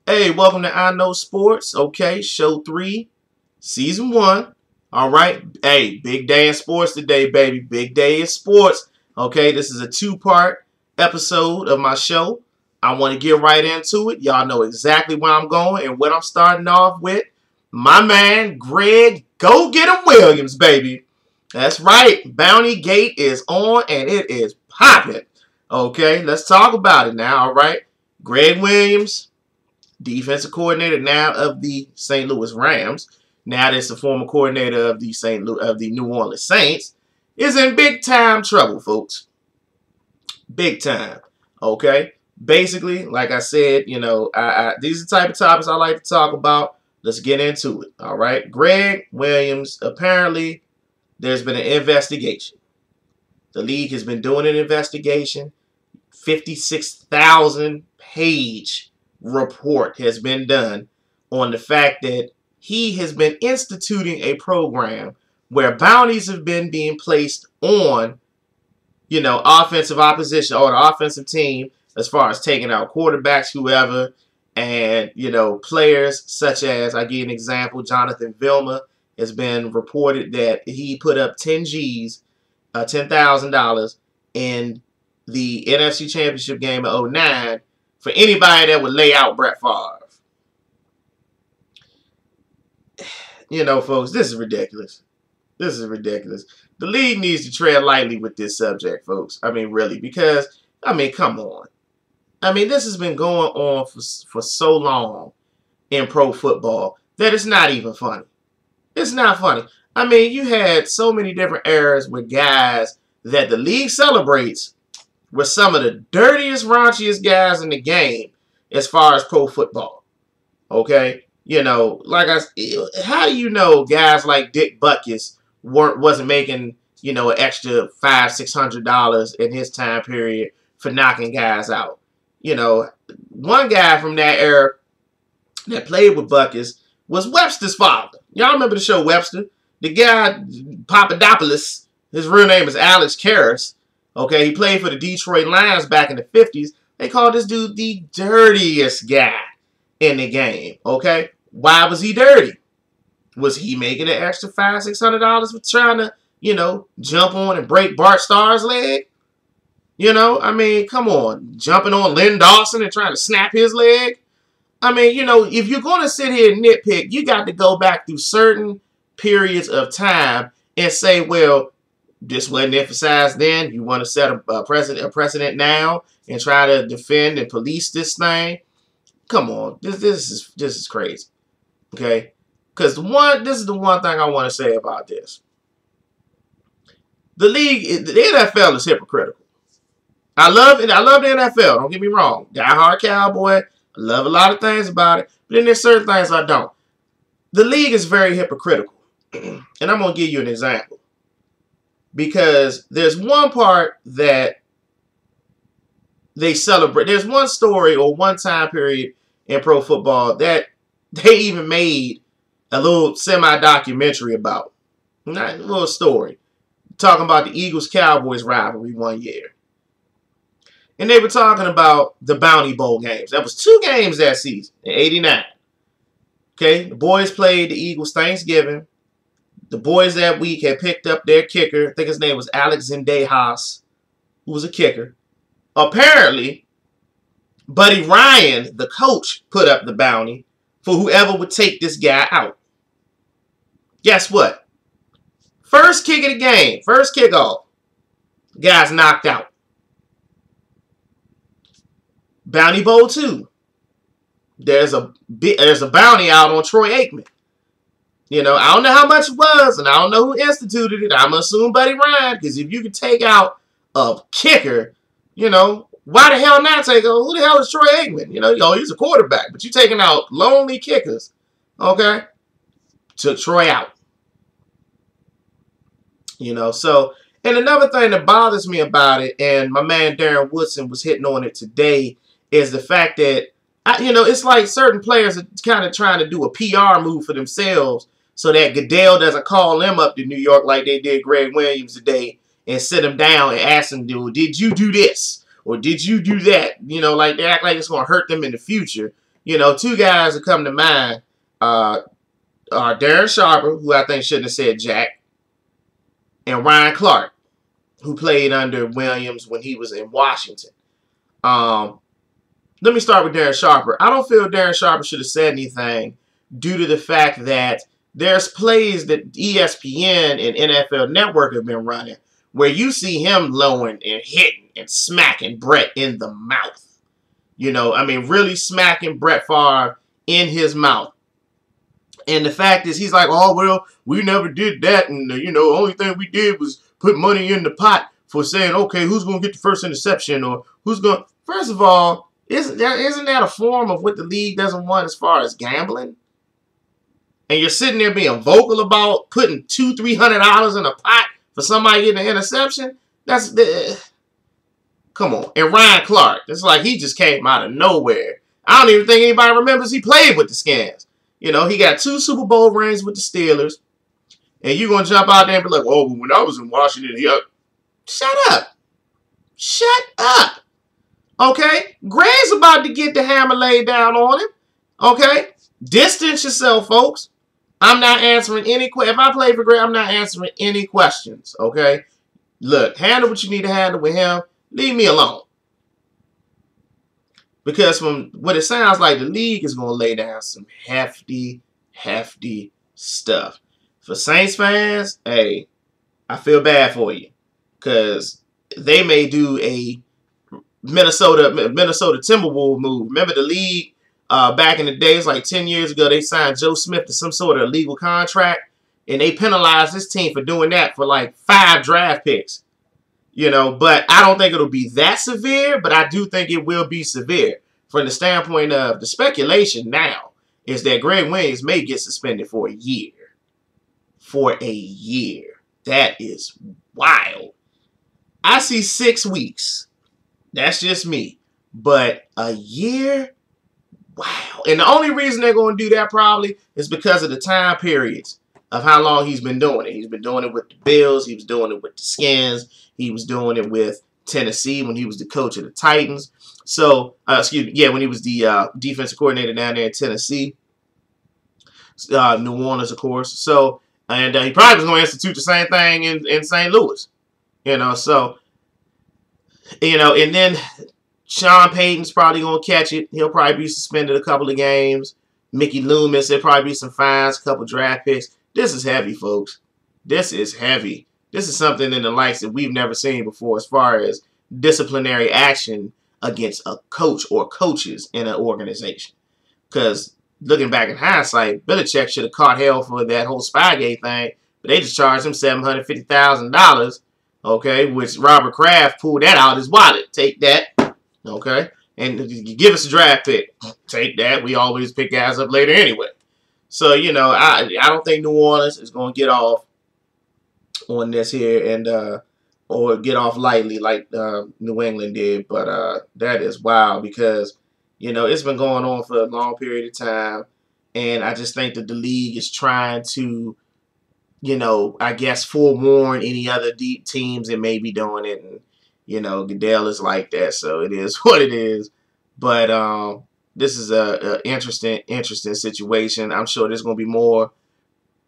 Hey, welcome to I Know Sports. Okay, show 3, season 1. All right. Hey, big day in sports today, baby. Big day in sports. Okay, this is a 2-part episode of my show. I want to get right into it. Y'all know exactly where I'm going and what I'm starting off with. My man, Greg Go Get 'em Williams, baby. That's right. Bounty Gate is on and it is popping. Okay, let's talk about it now. All right. Greg Williams, defensive coordinator now of the St. Louis Rams, now that's the former coordinator of the New Orleans Saints, is in big time trouble, folks. Big time. Okay. Basically, like I said, these are the type of topics I like to talk about. Let's get into it. All right. Greg Williams, apparently there's been an investigation. The league has been doing an investigation. 56,000 page report has been done on the fact that he has been instituting a program where bounties have been being placed on, offensive opposition or the offensive team as far as taking out quarterbacks, whoever, and, players such as, I give an example, Jonathan Vilma has been reported that he put up 10 G's, $10,000 in the NFC Championship game of 2009 for anybody that would lay out Brett Favre. Folks, this is ridiculous. This is ridiculous. The league needs to tread lightly with this subject, folks. I mean, really, because, come on. This has been going on for so long in pro football that it's not even funny. It's not funny. You had so many different eras with guys that the league celebrates were some of the dirtiest, raunchiest guys in the game as far as pro football. Okay? How do you know guys like Dick Butkus wasn't making, an extra $500-$600 in his time period for knocking guys out? One guy from that era that played with Butkus was Webster's father. Y'all remember the show Webster? The guy, Papadopoulos, his real name is Alex Karras. Okay, he played for the Detroit Lions back in the 50s. They called this dude the dirtiest guy in the game. Okay, why was he dirty? Was he making an extra $500-$600 for trying to, jump on and break Bart Starr's leg? Come on, jumping on Len Dawson and trying to snap his leg? If you're going to sit here and nitpick, you got to go back through certain periods of time and say, well, this wasn't emphasized then. You want to set a precedent now and try to defend and police this thing? Come on, this is crazy. Okay, because this is the one thing I want to say about this. The NFL is hypocritical. I love it. I love the NFL. Don't get me wrong. Die-hard Cowboy. I love a lot of things about it, but then there's certain things I don't. The league is very hypocritical, and I'm gonna give you an example. Because there's one part that they celebrate. There's one story or one time period in pro football that they even made a little semi-documentary about. Not a little story. Talking about the Eagles-Cowboys rivalry one year. And they were talking about the Bounty Bowl games. That was 2 games that season in '89. Okay, the boys played the Eagles Thanksgiving. The boys that week had picked up their kicker. I think his name was Alex Zendejas, who was a kicker. Apparently, Buddy Ryan, the coach, put up the bounty for whoever would take this guy out. Guess what? First kick of the game, first kickoff, the guy's knocked out. Bounty Bowl 2. There's a bounty out on Troy Aikman. I don't know how much it was, and I don't know who instituted it. I'm going to assume Buddy Ryan, because if you could take out a kicker, why the hell not take out? Who the hell is Troy Aikman? He's a quarterback, but you're taking out lonely kickers, okay? Took Troy out. So, and another thing that bothers me about it, and my man Darren Woodson was hitting on it today, is the fact that, it's like certain players are kind of trying to do a PR move for themselves so that Goodell doesn't call them up to New York like they did Greg Williams today and sit him down and ask him, did you do this? Or did you do that? Like they act like it's going to hurt them in the future You know, two guys that come to mind are Darren Sharper, who I think shouldn't have said jack, and Ryan Clark, who played under Williams when he was in Washington. Let me start with Darren Sharper. I don't feel Darren Sharper should have said anything due to the fact that there's plays that ESPN and NFL Network have been running where you see him lowering and hitting and smacking Brett in the mouth. You know, I mean, really smacking Brett Favre in his mouth. And the fact is, he's like, oh, well, we never did that. And, you know, the only thing we did was put money in the pot for saying, okay, who's going to get the first interception or who's going to... First of all, isn't that a form of what the league doesn't want as far as gambling? And you're sitting there being vocal about putting $200-300 in a pot for somebody getting an interception? That's the... Come on. And Ryan Clark, it's like he just came out of nowhere. I don't even think anybody remembers he played with the Skins. You know, he got 2 Super Bowl rings with the Steelers. And you're going to jump out there and be like, oh, when I was in Washington, shut up. Shut up. Okay? Greg's about to get the hammer laid down on him. Okay? Distance yourself, folks. I'm not answering any questions. If I play for Greg, I'm not answering any questions. Okay? Look, handle what you need to handle with him. Leave me alone. Because from what it sounds like, the league is going to lay down some hefty stuff. For Saints fans, hey, I feel bad for you. Because they may do a Minnesota Timberwolves move. Remember the league back in the days, like 10 years ago, they signed Joe Smith to some sort of illegal contract. And they penalized this team for doing that for like 5 draft picks. You know, but I don't think it'll be that severe, but I do think it will be severe. From the standpoint of the speculation now is that Greg Williams may get suspended for a year. For a year. That is wild. I see 6 weeks. That's just me. But a year? Wow. And the only reason they're going to do that probably is because of the time periods of how long he's been doing it. He's been doing it with the Bills. He was doing it with the Skins. He was doing it with Tennessee when he was the coach of the Titans. So, when he was the defensive coordinator down there in Tennessee. New Orleans, of course. So, and he probably was going to institute the same thing in St. Louis. You know, so, you know, and then Sean Payton's probably going to catch it. He'll probably be suspended a couple of games. Mickey Loomis, there'll probably be some fines, a couple draft picks. This is heavy, folks. This is heavy. This is something in the likes that we've never seen before as far as disciplinary action against a coach or coaches in an organization. Because looking back in hindsight, Belichick should have caught hell for that whole Spygate thing, but they just charged him $750,000, okay, which Robert Kraft pulled that out of his wallet. Take that, okay, and you give us a draft pick. Take that. We always pick guys up later anyway. So, you know, I don't think New Orleans is going to get off on this here and or get off lightly like New England did. But that is wild because, you know, it's been going on for a long period of time. And I just think that the league is trying to, you know, I guess forewarn any other deep teams that may be doing it. And, you know, Goodell is like that. So it is what it is. But this is a interesting situation. I'm sure there's going to be more,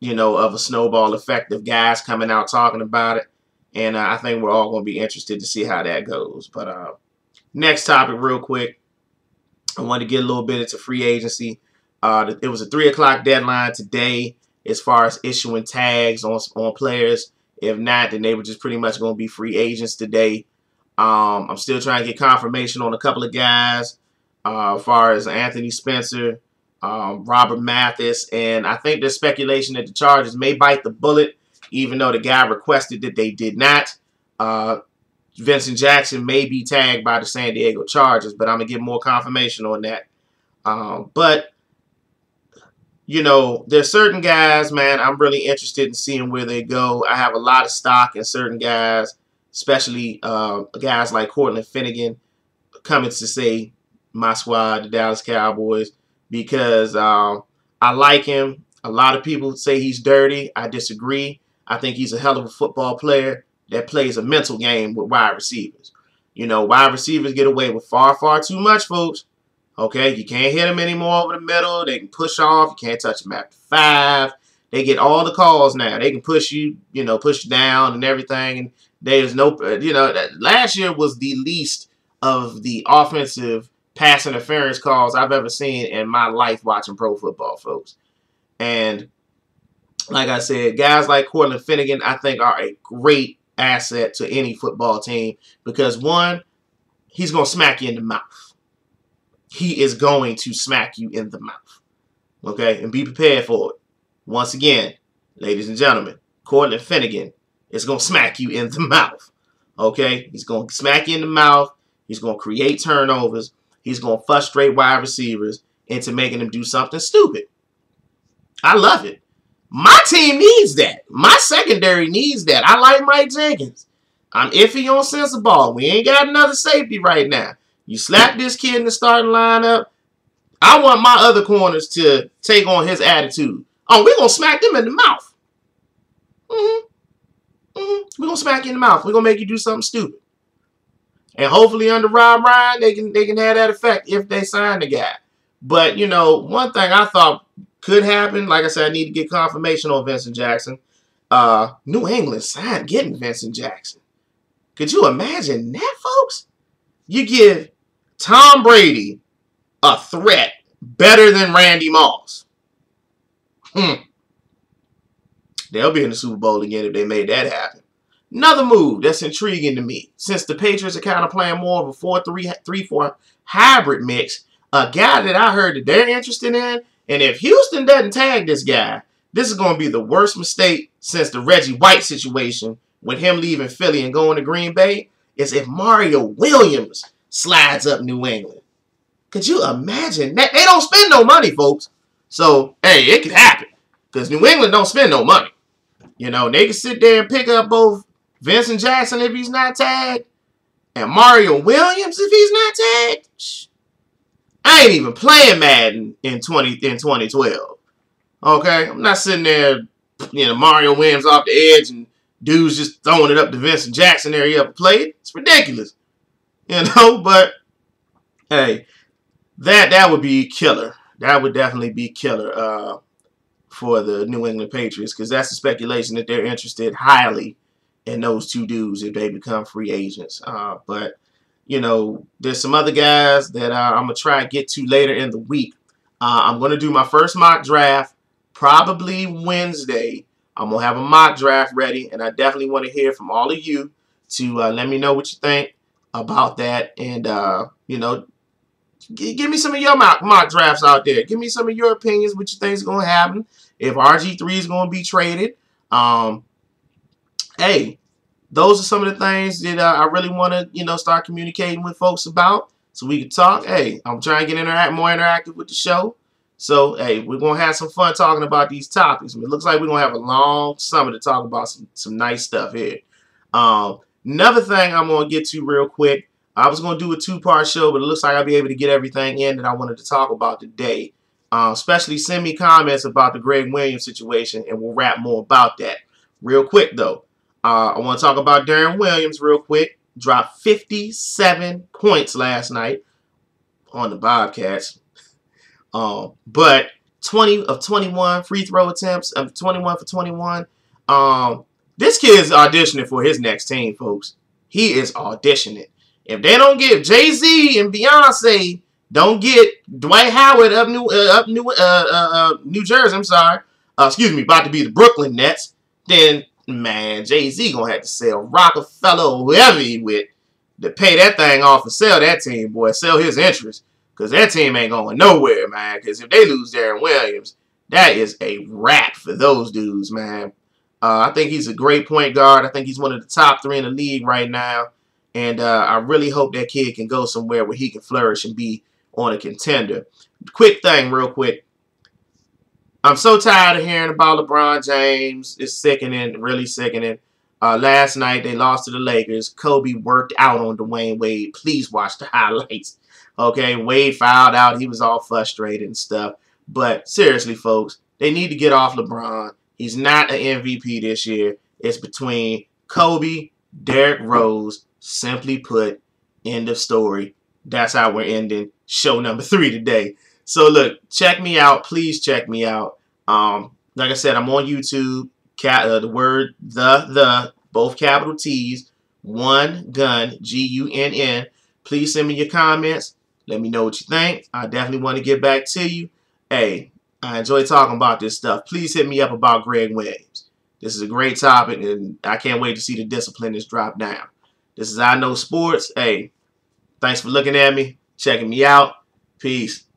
you know, of a snowball effect of guys coming out talking about it. And I think we're all going to be interested to see how that goes. But next topic real quick. I wanted to get a little bit into free agency. It was a 3 o'clock deadline today as far as issuing tags on players. If not, then they were just pretty much going to be free agents today. I'm still trying to get confirmation on a couple of guys as far as Anthony Spencer, Robert Mathis, and I think there's speculation that the Chargers may bite the bullet, even though the guy requested that they did not. Vincent Jackson may be tagged by the San Diego Chargers, but I'm going to get more confirmation on that. But, you know, there's certain guys, man, I'm really interested in seeing where they go. I have a lot of stock in certain guys, especially guys like Cortland Finnegan coming to say my squad, the Dallas Cowboys, because I like him. A lot of people say he's dirty. I disagree. I think he's a hell of a football player that plays a mental game with wide receivers. You know, wide receivers get away with far, far too much, folks. Okay, you can't hit them anymore over the middle. They can push off. You can't touch them after 5. They get all the calls now. They can push you, push you down and everything. And there's no, last year was the least of the offensive pass interference calls I've ever seen in my life watching pro football, folks. And like I said, guys like Cortland Finnegan, I think, are a great asset to any football team because, one, he's going to smack you in the mouth. He is going to smack you in the mouth. Okay? And be prepared for it. Once again, ladies and gentlemen, Cortland Finnegan is going to smack you in the mouth. Okay? He's going to smack you in the mouth. He's going to create turnovers. He's going to frustrate wide receivers into making them do something stupid. I love it. My team needs that. My secondary needs that. I like Mike Jenkins. I'm iffy on sense ball. We ain't got another safety right now. You slap this kid in the starting lineup. I want my other corners to take on his attitude. Oh, we're going to smack them in the mouth. We're going to smack you in the mouth. We're going to make you do something stupid. And hopefully under Rob Ryan, they can have that effect if they sign the guy. But, one thing I thought could happen, like I said, I need to get confirmation on Vincent Jackson. New England signed getting Vincent Jackson. Could you imagine that, folks? You give Tom Brady a threat better than Randy Moss. They'll be in the Super Bowl again if they made that happen. Another move that's intriguing to me, since the Patriots are kind of playing more of a 4-3-4 hybrid mix, a guy that I heard that they're interested in, and if Houston doesn't tag this guy, this is going to be the worst mistake since the Reggie White situation with him leaving Philly and going to Green Bay, is if Mario Williams slides up New England. Could you imagine that? They don't spend no money, folks. So, hey, it could happen. Because New England don't spend no money. They can sit there and pick up both Vincent Jackson if he's not tagged, and Mario Williams if he's not tagged. I ain't even playing Madden in 2012. Okay? I'm not sitting there, Mario Williams off the edge and dudes just throwing it up to Vincent Jackson there he ever played. It's ridiculous. But hey, that would be killer. That would definitely be killer for the New England Patriots, because that's the speculation that they're interested highly in those two dudes if they become free agents. But there's some other guys that I'm going to try and get to later in the week. I'm going to do my first mock draft probably Wednesday. I'm going to have a mock draft ready, and I definitely want to hear from all of you to let me know what you think about that. And, give me some of your mock drafts out there. Give me some of your opinions, what you think is going to happen, if RG3 is going to be traded. Hey, those are some of the things that I really want to, start communicating with folks about so we can talk. Hey, I'm trying to get more interactive with the show. So, hey, we're going to have some fun talking about these topics. It looks like we're going to have a long summer to talk about some nice stuff here. Another thing I'm going to get to real quick. I was going to do a 2-part show, but it looks like I'll be able to get everything in that I wanted to talk about today. Especially send me comments about the Greg Williams situation, and we'll rap more about that. Real quick, though. I want to talk about Darren Williams real quick. Dropped 57 points last night on the Bobcats. But 20 of 21 free throw attempts, 21 for 21. This kid's auditioning for his next team, folks. He is auditioning. If they don't get Jay-Z and Beyonce, don't get Dwight Howard up New Jersey, I'm sorry. About to be the Brooklyn Nets, then, man, Jay-Z gonna have to sell Rockefeller or whoever he with to pay that thing off and sell that team, boy. Sell his interest. Because that team ain't going nowhere, man. Because if they lose Darren Williams, that is a wrap for those dudes, man. I think he's a great point guard. I think he's one of the top 3 in the league right now. And I really hope that kid can go somewhere where he can flourish and be on a contender. Quick thing, real quick. I'm so tired of hearing about LeBron James. It's sickening, really sickening. Last night, they lost to the Lakers. Kobe worked out on Dwayne Wade. Please watch the highlights. Okay, Wade fouled out. He was all frustrated and stuff. But seriously, folks, they need to get off LeBron. He's not an MVP this year. It's between Kobe, Derrick Rose. Simply put, end of story. that's how we're ending show number 3 today. So look, check me out. Please check me out. Like I said, I'm on YouTube. The word both capital T's, One Gunn, Gunn. Please send me your comments. Let me know what you think. I definitely want to get back to you. Hey, I enjoy talking about this stuff. Please hit me up about Gregg Williams. This is a great topic, and I can't wait to see the discipline that's dropped down. This is I Know Sports. Hey, thanks for looking at me, checking me out. Peace.